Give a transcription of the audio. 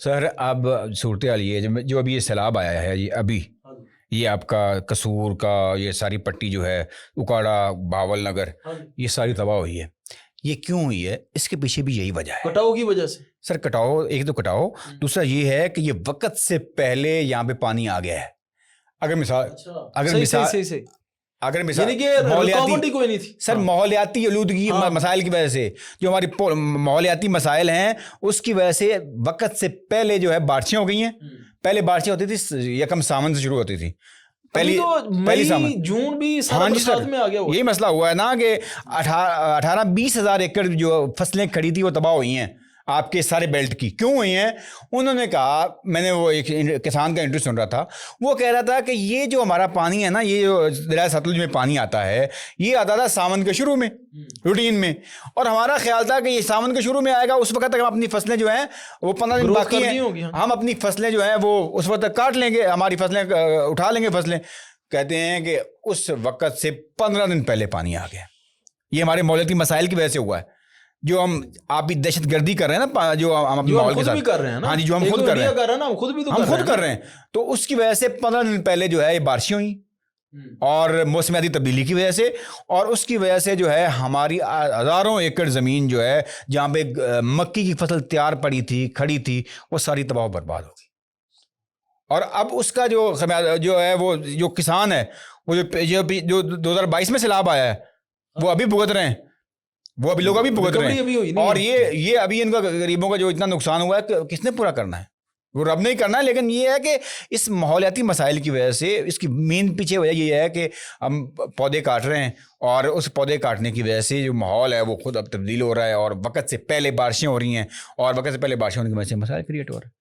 سر اب صورتحال یہ ہے جو ابھی یہ سیلاب آیا ہے ابھی یہ آپ کا قصور کا یہ ساری پٹی جو ہے اکاڑا باول نگر یہ ساری تباہ ہوئی ہے. یہ کیوں ہوئی ہے؟ اس کے پیچھے بھی یہی وجہ ہے، کٹاؤ کی وجہ سے. سر کٹاؤ، ایک تو کٹاؤ، دوسرا یہ ہے کہ یہ وقت سے پہلے یہاں پہ پانی آ گیا ہے. اگر مثال ماحولیاتی کوئی نہیں تھی سر، ماحولیاتی آلودگی مسائل کی وجہ سے جو ہماری ماحولیاتی مسائل ہیں اس کی وجہ سے وقت سے پہلے جو ہے بارشیں ہو گئی ہیں. پہلے بارشیں ہوتی تھی یکم ساون سے شروع ہوتی تھی، پہلی ساون جون بھی سارا برسات میں آ گیا. یہی مسئلہ ہوا ہے نا کہ 18-20 ہزار ایکڑ جو فصلیں کھڑی تھی وہ تباہ ہوئی ہیں آپ کے سارے بیلٹ کی. کیوں ہوئی ہیں؟ انہوں نے کہا، میں نے وہ ایک کسان کا انٹرویو سن رہا تھا، وہ کہہ رہا تھا کہ یہ جو ہمارا پانی ہے نا، یہ جو دریائے ستلج میں پانی آتا ہے یہ آتا تھا ساون کے شروع میں روٹین میں، اور ہمارا خیال تھا کہ یہ ساون کے شروع میں آئے گا، اس وقت تک ہم اپنی فصلیں جو ہیں وہ 15 دن باقی ہیں، ہم اپنی فصلیں جو ہیں وہ اس وقت تک کاٹ لیں گے، ہماری فصلیں اٹھا لیں گے فصلیں. کہتے ہیں کہ اس وقت سے 15 دن پہلے پانی آ گیا. یہ ہمارے ماحولیاتی مسائل کی وجہ سے ہوا ہے، جو ہم آپ بھی دہشت گردی کر رہے ہیں نا، جو ہم اپنے ماحول کے ساتھ کر رہے ہیں. ہاں جی، جو ہم خود کر رہے ہیں، ہم خود کر رہے ہیں. تو اس کی وجہ سے 15 دن پہلے جو ہے یہ بارشیں ہوئیں اور موسمیاتی تبدیلی کی وجہ سے، اور اس کی وجہ سے جو ہے ہماری ہزاروں ایکڑ زمین جو ہے جہاں پہ مکی کی فصل تیار پڑی تھی، کھڑی تھی، وہ ساری تباہ و برباد ہو گئی. اور اب اس کا جو ہے وہ جو کسان ہے، وہ جو 2022 میں سیلاب آیا ہے وہ ابھی بھگت رہے ہیں، وہ ابھی لوگ ابھی بھگت رہے ہیں. اور یہ ابھی ان کا غریبوں کا جو اتنا نقصان ہوا ہے کس نے پورا کرنا ہے؟ وہ رب نہیں کرنا ہے. لیکن یہ ہے کہ اس ماحولیاتی مسائل کی وجہ سے اس کی مین پیچھے وجہ یہ ہے کہ ہم پودے کاٹ رہے ہیں، اور اس پودے کاٹنے کی وجہ سے جو ماحول ہے وہ خود اب تبدیل ہو رہا ہے، اور وقت سے پہلے بارشیں ہو رہی ہیں، اور وقت سے پہلے بارشیں ہونے کی وجہ سے مسائل کریٹ ہو رہے ہیں.